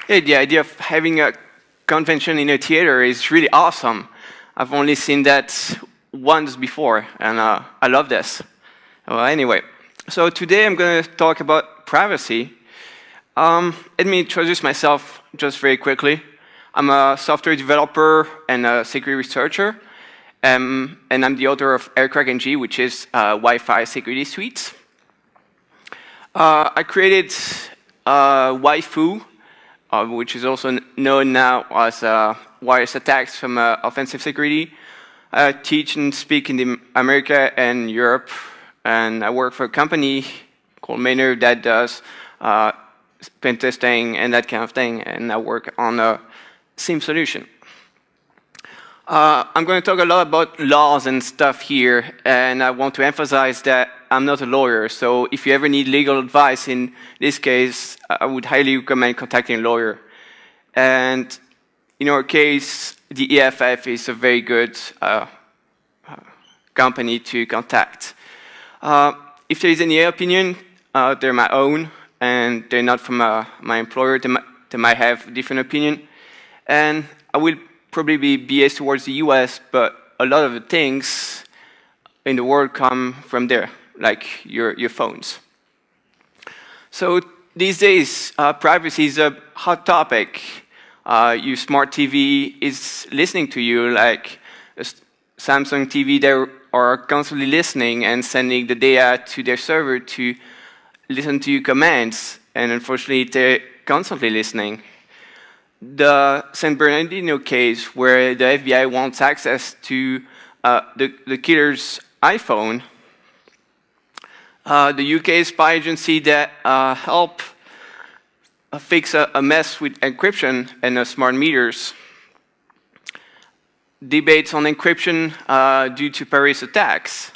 Yeah, the idea of having a convention in a theater is really awesome. I've only seen that once before, and I love this. Well, anyway, so today I'm going to talk about privacy. Let me introduce myself just very quickly. I'm a software developer and a security researcher, and I'm the author of Aircrack NG, which is Wi-Fi security suite. I created Wi-Fu, which is also known now as wireless attacks from offensive security. I teach and speak in America and Europe, and I work for a company called Nº7 that does pen testing and that kind of thing, and I work on a SIEM solution. I'm going to talk a lot about laws and stuff here, and I want to emphasize that I'm not a lawyer, so if you ever need legal advice in this case, I would highly recommend contacting a lawyer. And in our case, the EFF is a very good company to contact. If there is any opinion, they're my own, and they're not from my employer. They might have a different opinion. And I will probably be biased towards the US, but a lot of the things in the world come from there, like your phones. So these days, privacy is a hot topic. Your smart TV is listening to you, like a Samsung TV. They are constantly listening and sending the data to their server to listen to your commands, and unfortunately, they're constantly listening. The San Bernardino case, where the FBI wants access to the killer's iPhone, the UK spy agency that helped fix a mess with encryption and smart meters, debates on encryption due to Paris attacks,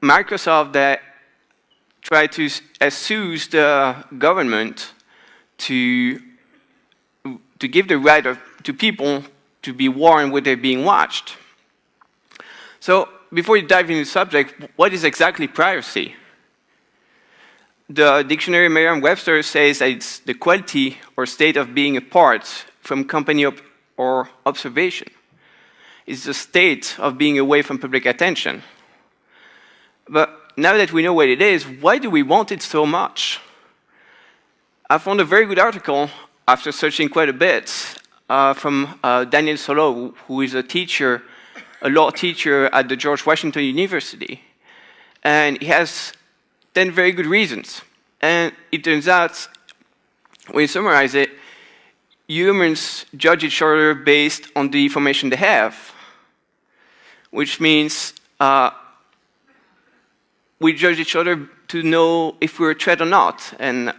Microsoft that tried to sue the government to give the right to people to be warned when they're being watched. So before you dive into the subject, what is exactly privacy? The dictionary Merriam-Webster says that it's the quality or state of being apart from company or observation. It's the state of being away from public attention. But now that we know what it is, why do we want it so much? I found a very good article after searching quite a bit from Daniel Solo, who is a law teacher at the George Washington University. And he has 10 very good reasons. And it turns out, when you summarize it, humans judge each other based on the information they have, which means we judge each other to know if we're a threat or not, and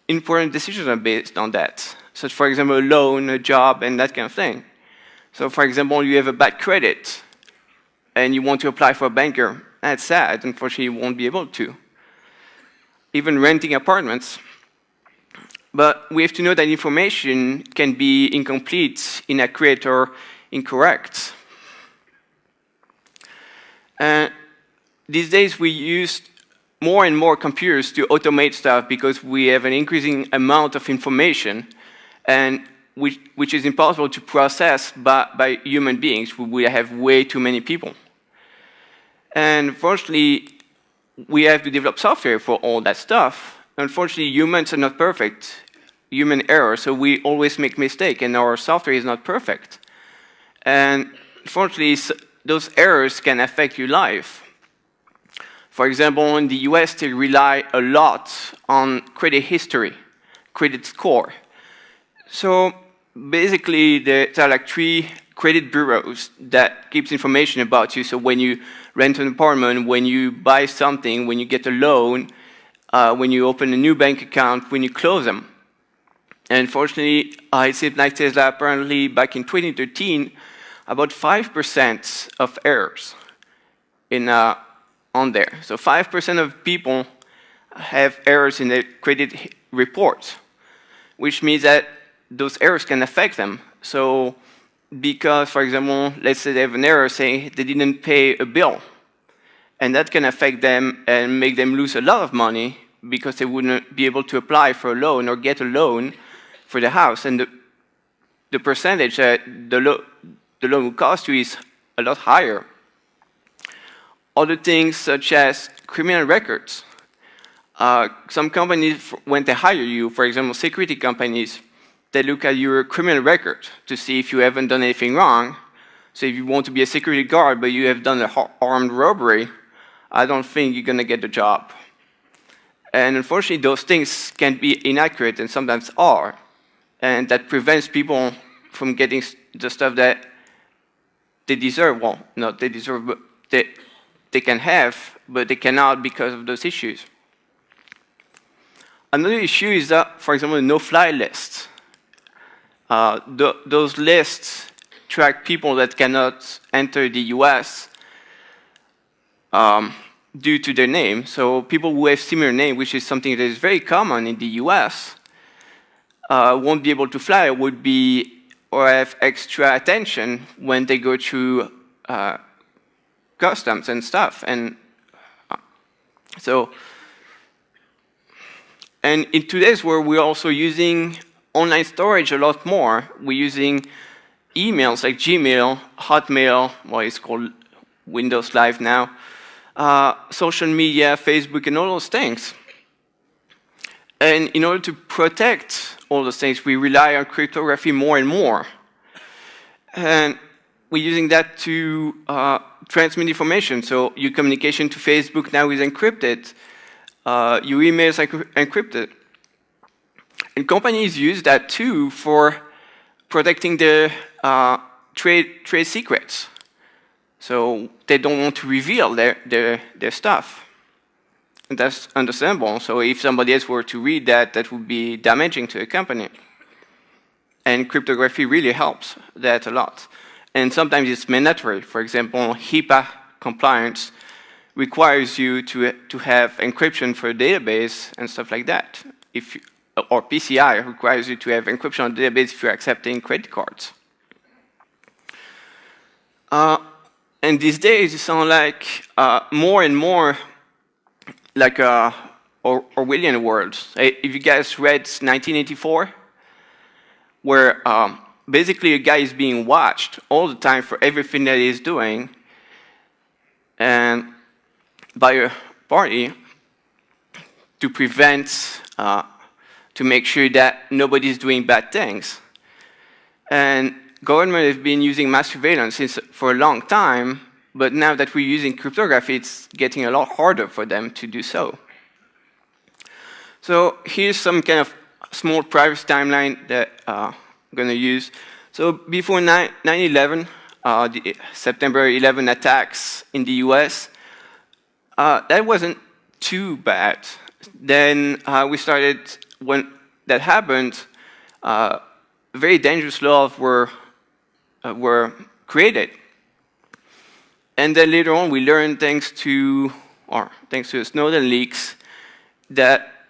important decisions are based on that, such, for example, a loan, a job, and that kind of thing. So, for example, you have a bad credit, and you want to apply for a banker. That's sad. Unfortunately, you won't be able to. Even renting apartments. But we have to know that information can be incomplete, inaccurate, or incorrect. These days, we use more and more computers to automate stuff because we have an increasing amount of information, and which is impossible to process by human beings. We have way too many people. And fortunately, we have to develop software for all that stuff. Unfortunately, humans are not perfect. Human error, so we always make mistakes, and our software is not perfect. And fortunately, those errors can affect your life. For example, in the US, they rely a lot on credit history, credit score. So basically, there are like 3 credit bureaus that keeps information about you. So when you rent an apartment, when you buy something, when you get a loan, when you open a new bank account, when you close them. And fortunately, it seems like Tesla apparently back in 2013, about 5% of errors on there. So 5% of people have errors in their credit reports, which means that those errors can affect them. So because, for example, let's say they have an error saying they didn't pay a bill, and that can affect them and make them lose a lot of money because they wouldn't be able to apply for a loan or get a loan for the house. And the percentage that the loan will cost you is a lot higher. Other things such as criminal records. Some companies, when they hire you, for example, security companies, they look at your criminal record to see if you haven't done anything wrong. So if you want to be a security guard, but you have done an armed robbery, I don't think you're going to get the job. And unfortunately, those things can be inaccurate and sometimes are. And that prevents people from getting the stuff that they deserve. Well, not they deserve, but they can have, but they cannot because of those issues. Another issue is that, for example, no-fly lists. Those lists track people that cannot enter the US due to their name. So people who have similar name, which is something that is very common in the US, won't be able to fly, or have extra attention when they go through customs and stuff. And and in today's world, we're also using online storage a lot more. We're using emails like Gmail, Hotmail, well, it's called Windows Live now, social media, Facebook, and all those things. And in order to protect all those things, we rely on cryptography more and more. And we're using that to transmit information. So your communication to Facebook now is encrypted. Your emails are encrypted. And companies use that too for protecting their trade secrets. So they don't want to reveal their stuff. And that's understandable. So if somebody else were to read that, that would be damaging to a company. And cryptography really helps that a lot. And sometimes it's mandatory. For example, HIPAA compliance requires you to have encryption for a database and stuff like that. Or PCI requires you to have encryption on the database if you're accepting credit cards. And these days, it sounds like more and more like Orwellian world. If you guys read 1984, where basically a guy is being watched all the time for everything that he's doing, and by a party to prevent, to make sure that nobody's doing bad things. And government has been using mass surveillance for a long time, but now that we're using cryptography, it's getting a lot harder for them to do so. So here's some kind of small privacy timeline that I'm going to use. So before 9/11, the September 11 attacks in the US, that wasn't too bad. Then we started, when that happened, very dangerous laws were created. And then later on, we learned thanks to the Snowden leaks, that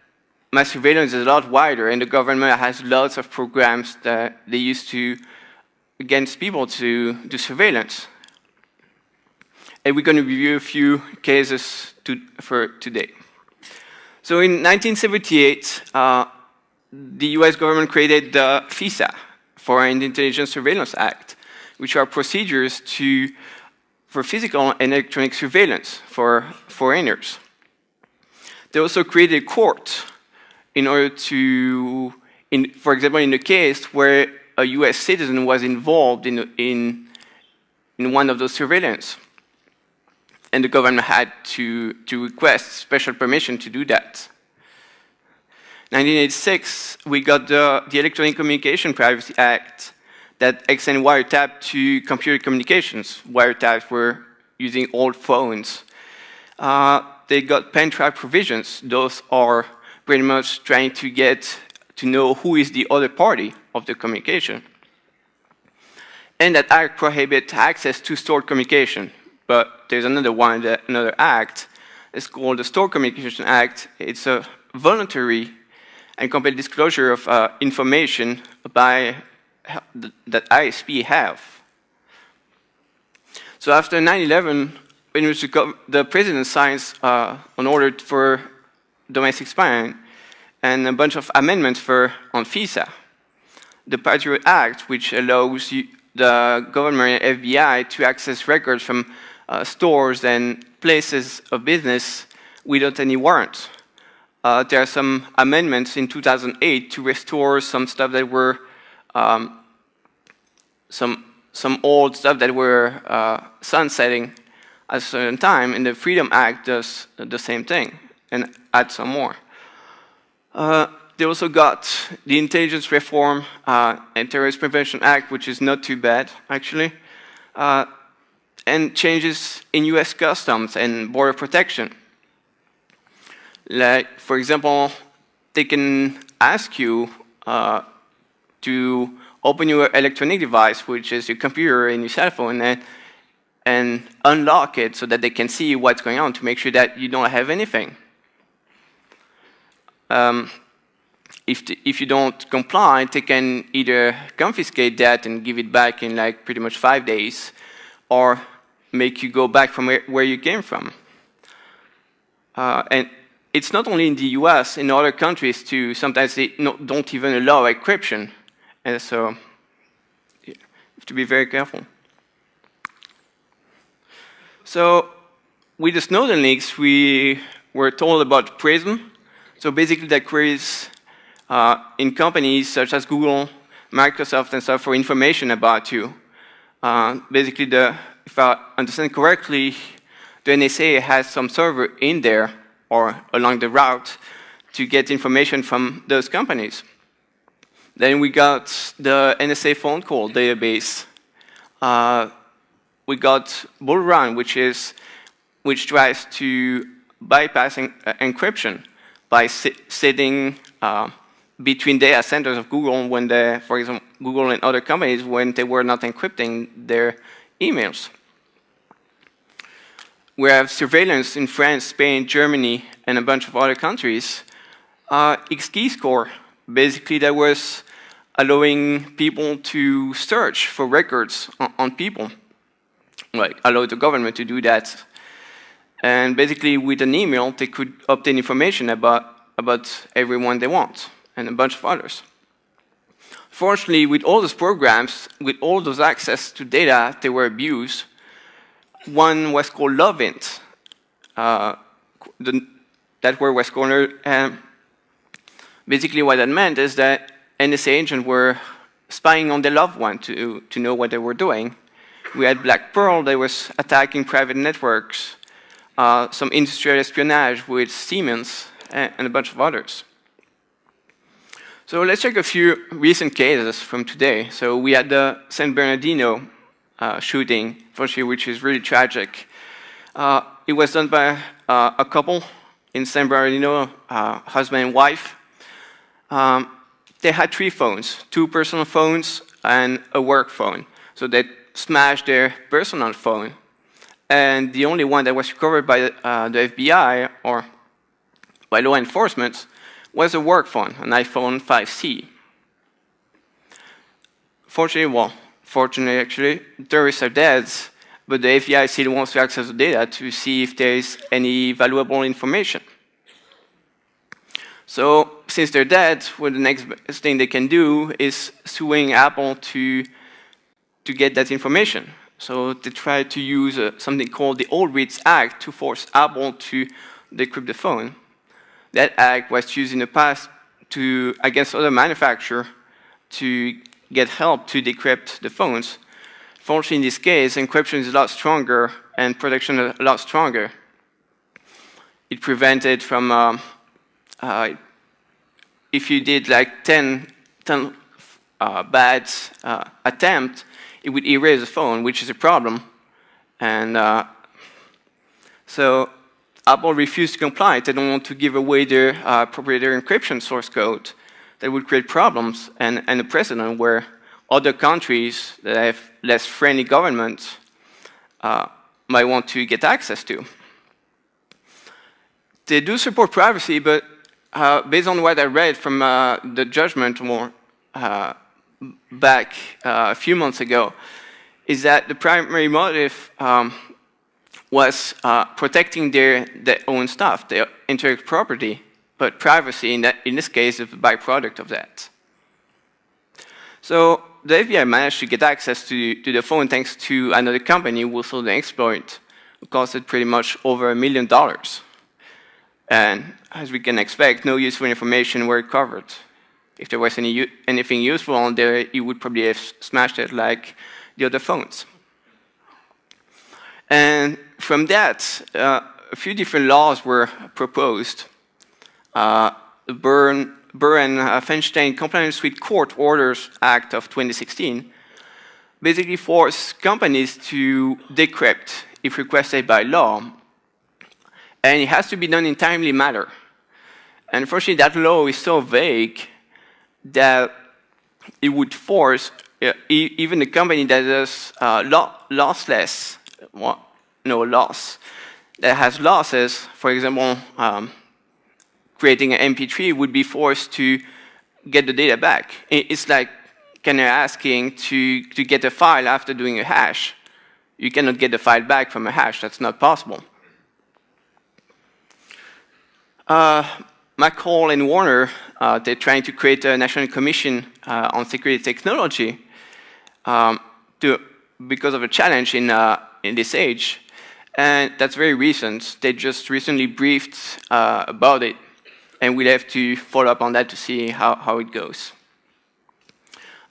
mass surveillance is a lot wider, and the government has lots of programs that they use against people to do surveillance. And we're going to review a few cases for today. So in 1978, the US government created the FISA, Foreign Intelligence Surveillance Act, which are procedures for physical and electronic surveillance for foreigners. They also created a court in order to, for example, in a case where a US citizen was involved in one of those surveillance. And the government had to request special permission to do that. 1986, we got the Electronic Communication Privacy Act that extended wiretap to computer communications. Wiretaps were using old phones. They got pen trap provisions. Those are pretty much trying to get to know who is the other party of the communication. And that act prohibits access to stored communication. But there's another act. It's called the Stored Communication Act. It's a voluntary and complete disclosure of information that ISP have. So after 9/11, the president signs an order for domestic spying, and a bunch of amendments on FISA. The Patriot Act, which allows the government and FBI to access records from stores and places of business without any warrant. There are some amendments in 2008 to restore some stuff that were some old stuff that were sunsetting at a certain time, and the Freedom Act does the same thing and adds some more. They also got the Intelligence Reform and Terrorist Prevention Act, which is not too bad, actually, and changes in US customs and border protection. Like, for example, they can ask you to open your electronic device, which is your computer and your cell phone, and unlock it so that they can see what's going on to make sure that you don't have anything. If you don't comply, they can either confiscate that and give it back in like pretty much 5 days, or make you go back from where you came from. And it's not only in the US, in other countries too, sometimes they don't even allow encryption. And so you have to be very careful. So with the Snowden leaks, we were told about PRISM. So basically that queries in companies such as Google, Microsoft, and stuff for information about you. Basically, if I understand correctly, the NSA has some server in there or along the route to get information from those companies. Then we got the NSA phone call database. We got Bull Run, which tries to bypass encryption by sitting between data centers of Google when for example, Google and other companies when they were not encrypting their emails. We have surveillance in France, Spain, Germany, and a bunch of other countries. X-Keyscore, basically that was allowing people to search for records on people, like allow the government to do that. And basically with an email, they could obtain information about everyone they want, and a bunch of others. Fortunately, with all those programs, with all those access to data, they were abused. One was called Lovint. That word was cornered, and basically what that meant is that NSA agents were spying on their loved one to know what they were doing. We had Black Pearl that was attacking private networks, some industrial espionage with Siemens, and a bunch of others. So let's check a few recent cases from today. So we had the San Bernardino shooting, unfortunately, which is really tragic. It was done by a couple in San Bernardino, husband and wife. They had 3 phones, 2 personal phones and a work phone. So they smashed their personal phone. And the only one that was recovered by the FBI or by law enforcement was a work phone, an iPhone 5C. Fortunately actually, terrorists are dead, but the FBI still wants to access the data to see if there is any valuable information. So since they're dead, well, the next thing they can do is suing Apple to get that information. So they try to use something called the All Reads Act to force Apple to decrypt the phone. That act was used in the past against other manufacturers to get help to decrypt the phones. Fortunately, in this case, encryption is a lot stronger and protection a lot stronger. It prevented from, if you did like 10 bad attempts, it would erase the phone, which is a problem. And so Apple refused to comply. They don't want to give away their proprietary encryption source code. That would create problems and a precedent where other countries that have less friendly governments might want to get access to. They do support privacy, but based on what I read from the judgment more back a few months ago, is that the primary motive was protecting their own stuff, their intellectual property, but privacy, in this case, is a byproduct of that. So the FBI managed to get access to the phone thanks to another company who sold the exploit. It costed pretty much over $1 million. And as we can expect, no useful information were covered. If there was anything useful on there, you would probably have smashed it like the other phones. And from that, a few different laws were proposed. The Burr and Feinstein Compliance with Court Orders Act of 2016 basically forced companies to decrypt if requested by law, and it has to be done in timely manner. And unfortunately, that law is so vague that it would force even the company that does lossless, that has losses, for example, creating an MP3 would be forced to get the data back. It's like kind of asking to get a file after doing a hash. You cannot get the file back from a hash. That's not possible. McCall and Warner, they're trying to create a national commission on security technology because of a challenge in this age. And that's very recent. They just recently briefed about it. And we'll have to follow up on that to see how it goes.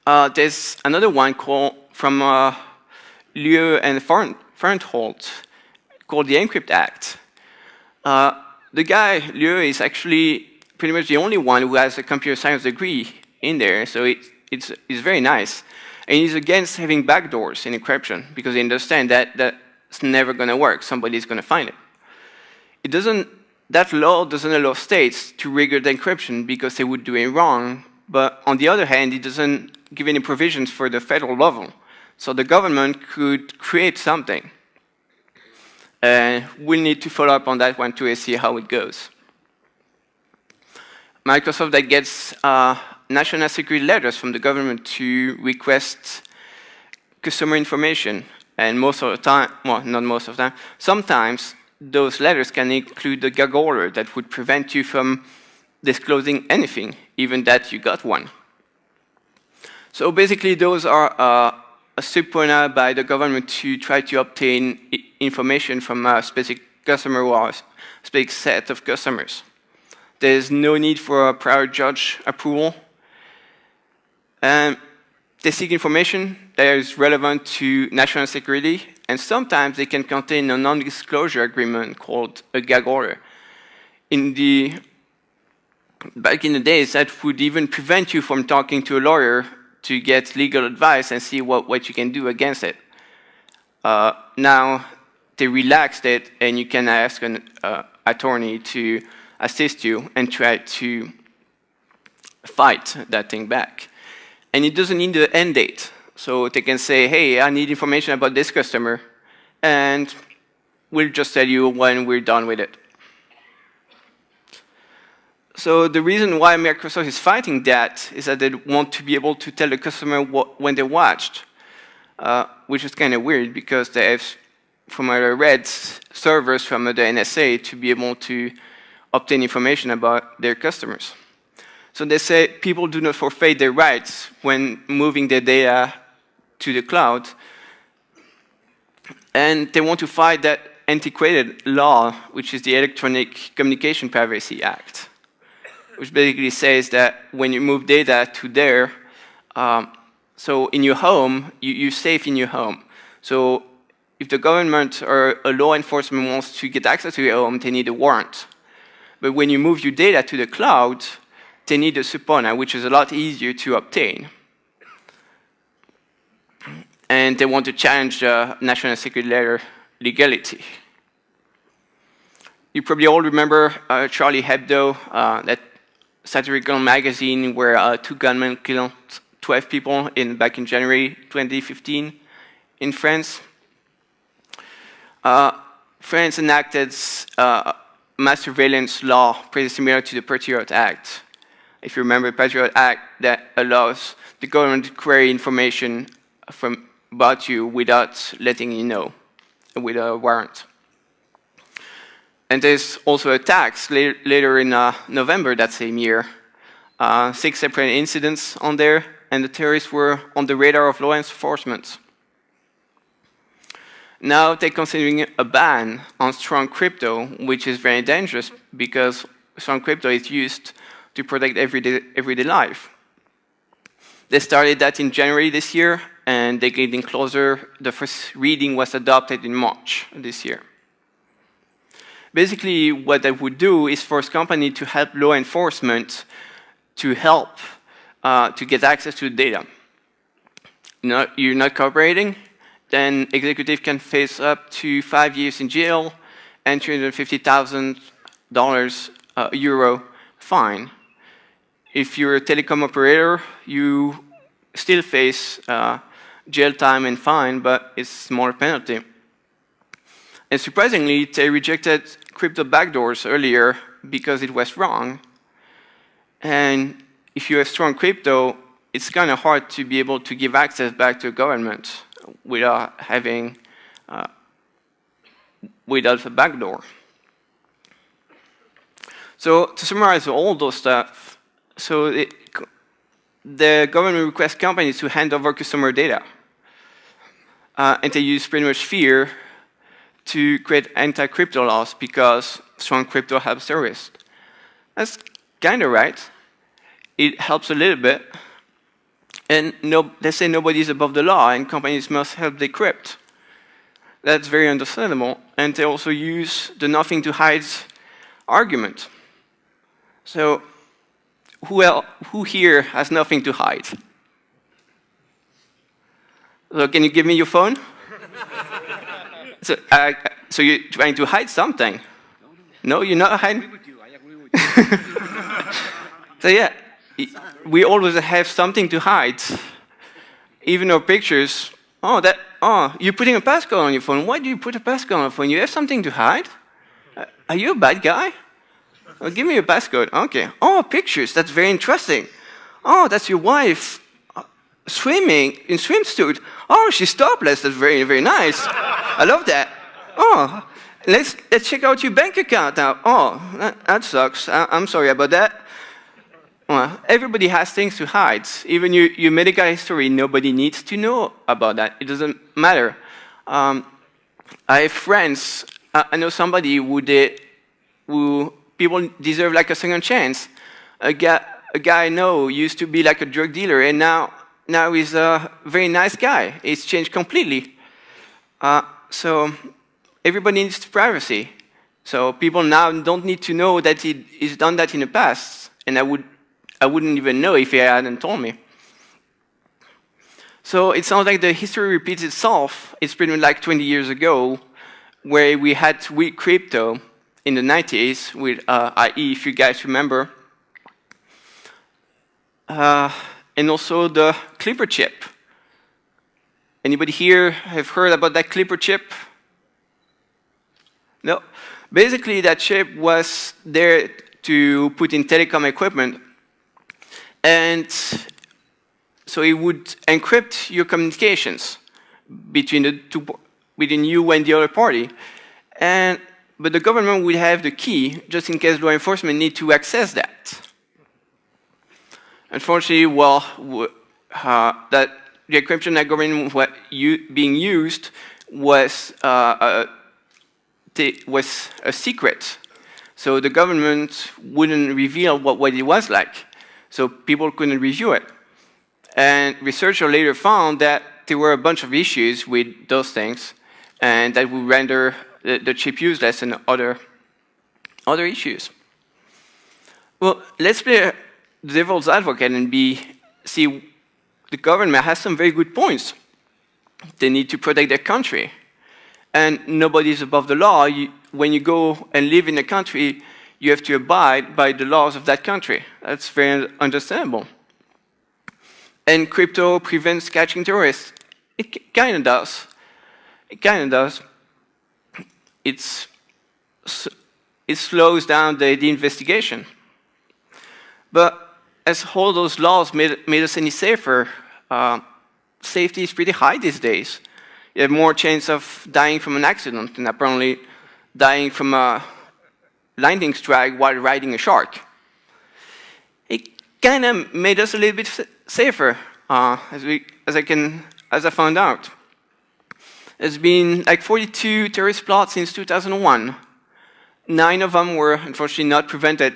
There's another one from Liu and Farenthold called the Encrypt Act. The guy, Liu, is actually pretty much the only one who has a computer science degree in there, so it's very nice. And he's against having backdoors in encryption because he understands that that's never going to work. Somebody's going to find it. That law doesn't allow states to rigor the encryption because they would do it wrong. But on the other hand, it doesn't give any provisions for the federal level. So the government could create something. And we'll need to follow up on that one to see how it goes. Microsoft that gets national security letters from the government to request customer information. And most of the time, well, not most of the time, sometimes those letters can include a gag order that would prevent you from disclosing anything, even that you got one. So basically, those are a subpoena by the government to try to obtain information from a specific customer or a specific set of customers. There's no need for a prior judge approval. And they seek information that is relevant to national security, and sometimes they can contain a non-disclosure agreement called a gag order. Back in the days, that would even prevent you from talking to a lawyer to get legal advice and see what you can do against it. Now, they relaxed it, and you can ask an attorney to assist you and try to fight that thing back. And it doesn't need an end date. So they can say, hey, I need information about this customer, and we'll just tell you when we're done with it. So the reason why Microsoft is fighting that is that they want to be able to tell the customer when they watched, which is kind of weird because they have, from what I read, servers from the NSA to be able to obtain information about their customers. So they say people do not forfeit their rights when moving their data to the cloud. And they want to fight that antiquated law, which is the Electronic Communication Privacy Act, which basically says that when you move data to there, so in your home, you're safe in your home. So if the government or a law enforcement wants to get access to your home, they need a warrant. But when you move your data to the cloud, they need a subpoena, which is a lot easier to obtain. And they want to challenge the national security letter legality. You probably all remember Charlie Hebdo, that satirical magazine where 2 gunmen killed 12 people back in January 2015 in France. France enacted mass surveillance law pretty similar to the Patriot Act. If you remember, the Patriot Act that allows the government to query information about you without letting you know, with a warrant. And there's also attacks later in November that same year. 6 separate incidents on there, and the terrorists were on the radar of law enforcement. Now they're considering a ban on strong crypto, which is very dangerous because strong crypto is used to protect everyday life. They started that in January this year, and they're getting closer. The first reading was adopted in March this year. Basically, what they would do is force companies to help law enforcement to help to get access to the data. You're not cooperating, then executive can face up to 5 years in jail and $350,000 euro fine. If you're a telecom operator, you still face jail time and fine, but it's a smaller penalty. And surprisingly, they rejected crypto backdoors earlier because it was wrong. And if you have strong crypto, it's kind of hard to be able to give access back to a government without having without a backdoor. So to summarize all those stuff, so the government requests companies to hand over customer data, and they use pretty much fear to create anti-crypto laws because strong crypto helps terrorists. That's kind of right. It helps a little bit. And they say nobody's above the law and companies must help decrypt. That's very understandable. And they also use the nothing to hide argument. So who here has nothing to hide? So can you give me your phone? So you're trying to hide something? No, you're not hiding? I agree with you. I agree with you. So yeah, we always have something to hide. Even our pictures. Oh, you're putting a passcode on your phone. Why do you put a passcode on your phone? You have something to hide? Are you a bad guy? Oh, give me a passcode. Okay. Oh, pictures. That's very interesting. Oh, that's your wife swimming in swimsuit. Oh, she's topless. That's very, very nice. I love that. Oh, let's check out your bank account now. Oh, that sucks. I'm sorry about that. Well, everybody has things to hide. Even your medical history, nobody needs to know about that. It doesn't matter. I have friends. I know somebody who people deserve like a second chance. A guy I know used to be like a drug dealer, and now he's a very nice guy. It's changed completely. So everybody needs privacy. So people now don't need to know that he's done that in the past, and I wouldn't even know if he hadn't told me. So it sounds like the history repeats itself. It's pretty much like 20 years ago, where we had weak crypto in the 90s with IE, if you guys remember. And also the Clipper chip. Anybody here have heard about that Clipper chip? No. Basically, that chip was there to put in telecom equipment, and so it would encrypt your communications between you and the other party. But the government would have the key just in case law enforcement need to access that. Unfortunately, that the encryption algorithm being used was a secret. So the government wouldn't reveal what it was like. So people couldn't review it. And researchers later found that there were a bunch of issues with those things, and that would render the chip useless and other issues. Well, let's play the devil's advocate and see the government has some very good points. They need to protect their country. And nobody's above the law. When you go and live in a country, you have to abide by the laws of that country. That's very understandable. And crypto prevents catching terrorists. It kind of does. It kind of does. It slows down the investigation. But as all those laws made us any safer, safety is pretty high these days. You have more chance of dying from an accident than apparently dying from a lightning strike while riding a shark. It kind of made us a little bit safer, as I found out. There's been like 42 terrorist plots since 2001. 9 of them were unfortunately not prevented.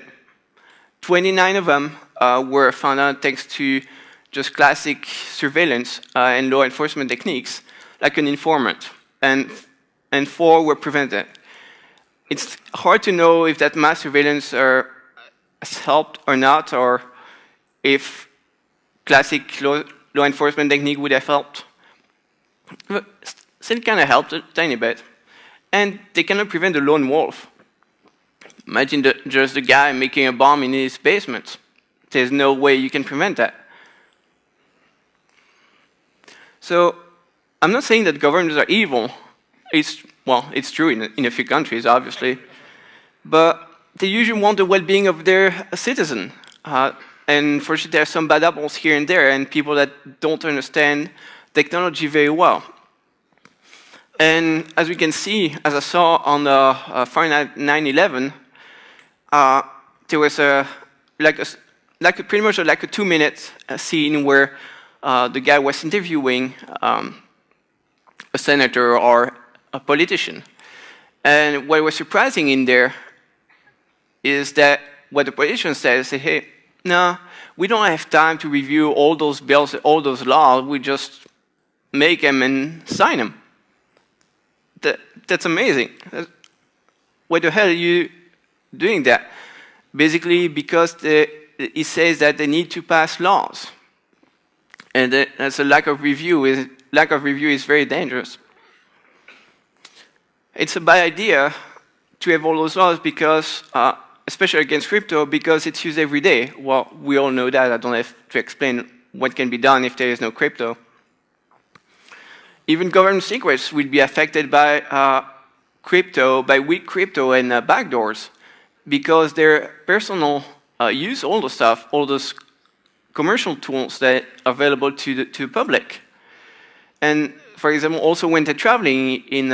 29 of them were found out thanks to just classic surveillance and law enforcement techniques, like an informant, and 4 were prevented. It's hard to know if that mass surveillance has helped or not, or if classic law enforcement technique would have helped. But still kind of helped a tiny bit. And they cannot prevent the lone wolf. Imagine just the guy making a bomb in his basement. There's no way you can prevent that. So I'm not saying that governments are evil. It's true in a few countries, obviously. But they usually want the well-being of their citizen. And for sure, there are some bad apples here and there, and people that don't understand technology very well. And as we can see, as I saw on the Fahrenheit 9/11, there was pretty much a 2-minute scene where the guy was interviewing a senator or a politician. And what was surprising in there is that what the politician says, hey, no, we don't have time to review all those bills, all those laws. We just make them and sign them. That's amazing. Why the hell are you doing that? Basically, because it says that they need to pass laws. And that's a lack of review. Lack of review is very dangerous. It's a bad idea to have all those laws because, especially against crypto, because it's used every day. Well, we all know that. I don't have to explain what can be done if there is no crypto. Even government secrets will be affected by weak crypto and backdoors, because their personal use all the stuff, all those commercial tools that are available to the public. And for example, also when they're traveling in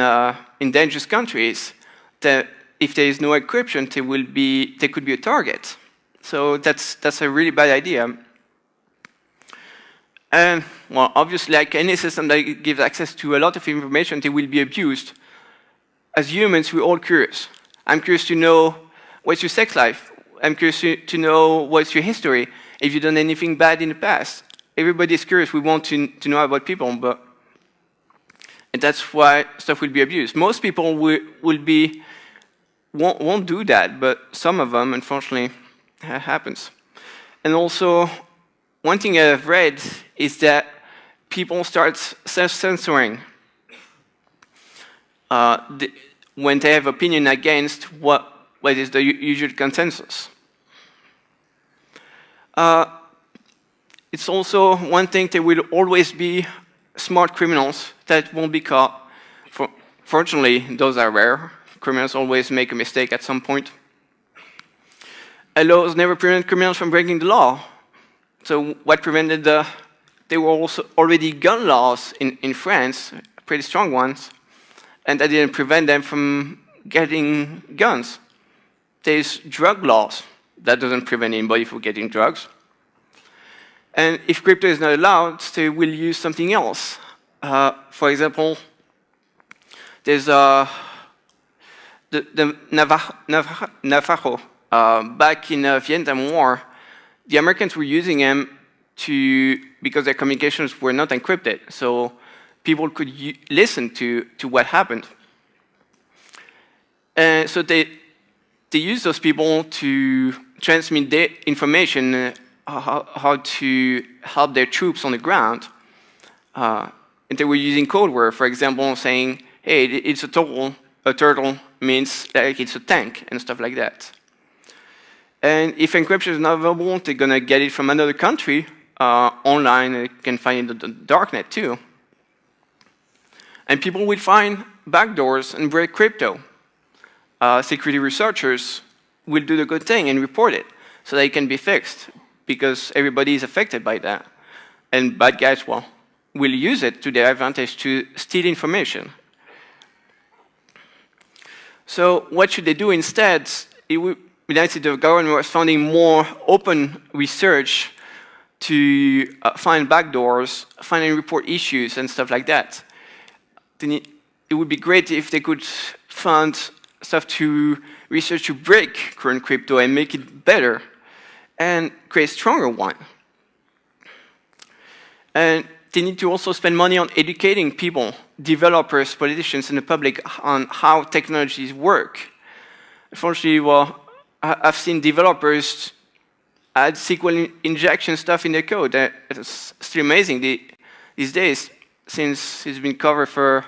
dangerous countries, that if there is no encryption, they could be a target. So that's a really bad idea. And well, obviously, like any system that gives access to a lot of information, they will be abused. As humans, we're all curious. I'm curious to know what's your sex life. I'm curious to know what's your history. If you've done anything bad in the past. Everybody's curious. We want to know about people, and that's why stuff will be abused. Most people won't do that, but some of them, unfortunately, happens. And also, one thing I've read is that people start self-censoring when they have opinion against what is the usual consensus. It's also one thing, there will always be smart criminals that won't be caught. Fortunately, those are rare. Criminals always make a mistake at some point. Laws never prevent criminals from breaking the law. So what prevented there were also already gun laws in France, pretty strong ones, and that didn't prevent them from getting guns. There's drug laws. That doesn't prevent anybody from getting drugs. And if crypto is not allowed, they will use something else. For example, there's the Navajo. Back in the Vietnam War, the Americans were using them because their communications were not encrypted, so people could listen to what happened. And so they use those people to transmit their information, how to help their troops on the ground. And they were using code word, for example, saying, hey, it's a turtle. A turtle means like it's a tank and stuff like that. And if encryption is not available, they're going to get it from another country online. They can find it in the darknet too. And people will find backdoors and break crypto. Security researchers will do the good thing and report it so that it can be fixed, because everybody is affected by that. And bad guys, well, will use it to their advantage to steal information. So what should they do instead? it would be nice if the government was funding more open research to find backdoors, find and report issues and stuff like that. Then it would be great if they could fund stuff to research to break current crypto and make it better and create a stronger one. And they need to also spend money on educating people, developers, politicians, and the public on how technologies work. Unfortunately, well, I've seen developers add SQL injection stuff in their code. It's still amazing these days, since it's been covered for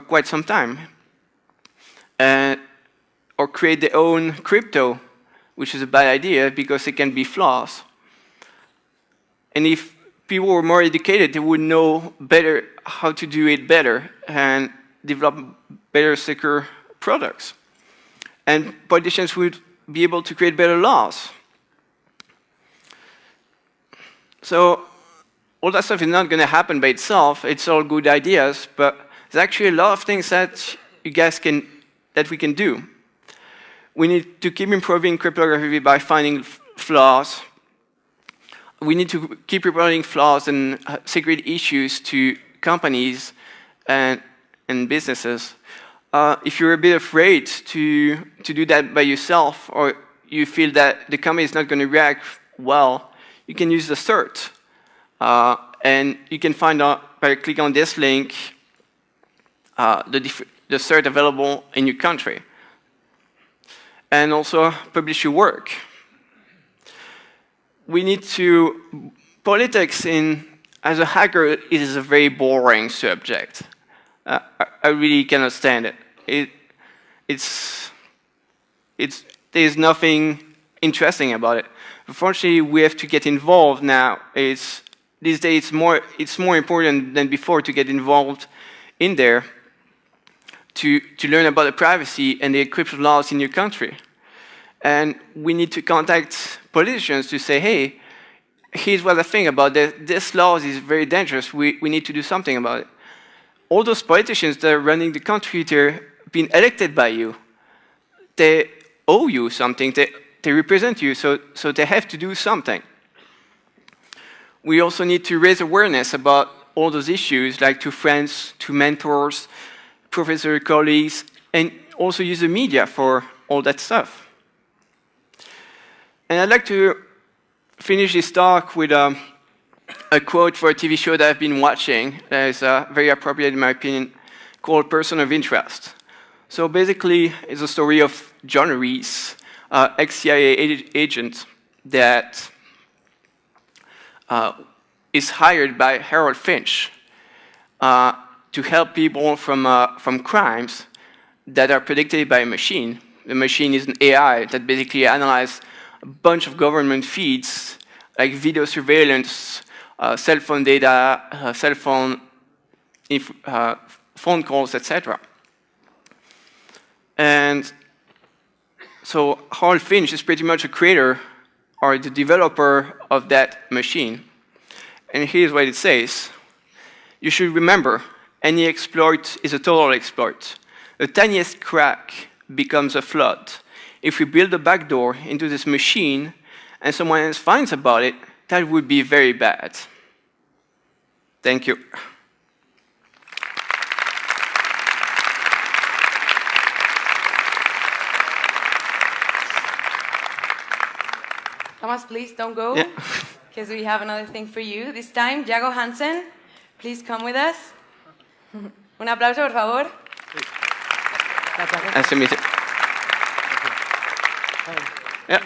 quite some time. Or create their own crypto, which is a bad idea because it can be flaws. And if people were more educated, they would know better how to do it better and develop better, secure products. And politicians would be able to create better laws. So all that stuff is not going to happen by itself. It's all good ideas, but there's actually a lot of things that we can do. We need to keep improving cryptography by finding flaws. We need to keep reporting flaws and security issues to companies and businesses. If you're a bit afraid to do that by yourself, or you feel that the company is not going to react well, you can use the CERT. And you can find out by clicking on this link the CERT available in your country. And also publish your work. We need to, politics as a hacker is a very boring subject. I really cannot stand it. There's nothing interesting about it. Unfortunately, we have to get involved now. These days it's more important than before to get involved in there to learn about the privacy and the encryption laws in your country. And we need to contact politicians to say, hey, here's what I think about this. This law is very dangerous. We need to do something about it. All those politicians that are running the country, they're being elected by you. They owe you something. They represent you, so they have to do something. We also need to raise awareness about all those issues, like to friends, to mentors, professor colleagues, and also use the media for all that stuff. And I'd like to finish this talk with a quote for a TV show that I've been watching that is very appropriate in my opinion, called Person of Interest. So basically, it's a story of John Reese, ex-CIA agent that is hired by Harold Finch to help people from crimes that are predicted by a machine. The machine is an AI that basically analyzes a bunch of government feeds, like video surveillance, cell phone data, cell phone phone calls, etc. And so Harold Finch is pretty much a creator or the developer of that machine. And here's what it says. You should remember, any exploit is a total exploit. The tiniest crack becomes a flood. If we build a backdoor into this machine and someone else finds about it, that would be very bad. Thank you. Thomas, please don't go, because we have another thing for you. This time, Jago Hansen, please come with us. Un aplauso, por favor. Nice to meet you. Yeah.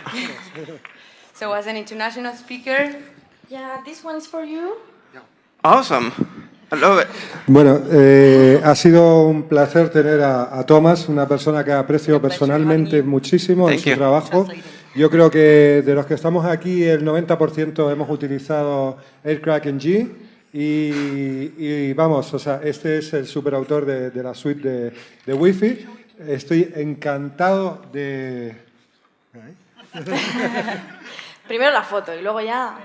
So as an international speaker, yeah, this one is for you. Awesome. I love it. Bueno, ha sido un placer tener a Thomas, una persona que aprecio personalmente muchísimo en su trabajo. Yo creo que de los que estamos aquí, el 90% hemos utilizado AirCrackNG y vamos, o sea, este es el superautor de la suite de Wi-Fi. Estoy encantado de... Primero la foto y luego ya...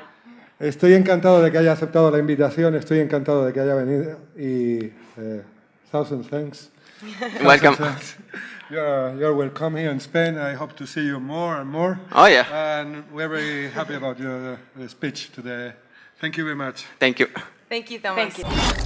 Estoy encantado de que haya aceptado la invitación, estoy encantado de que haya venido y thousand thanks. Welcome. You're welcome here in Spain. I hope to see you more and more. Oh, yeah. And we're very happy about your speech today. Thank you very much. Thank you. Thank you, Thomas. Thank you.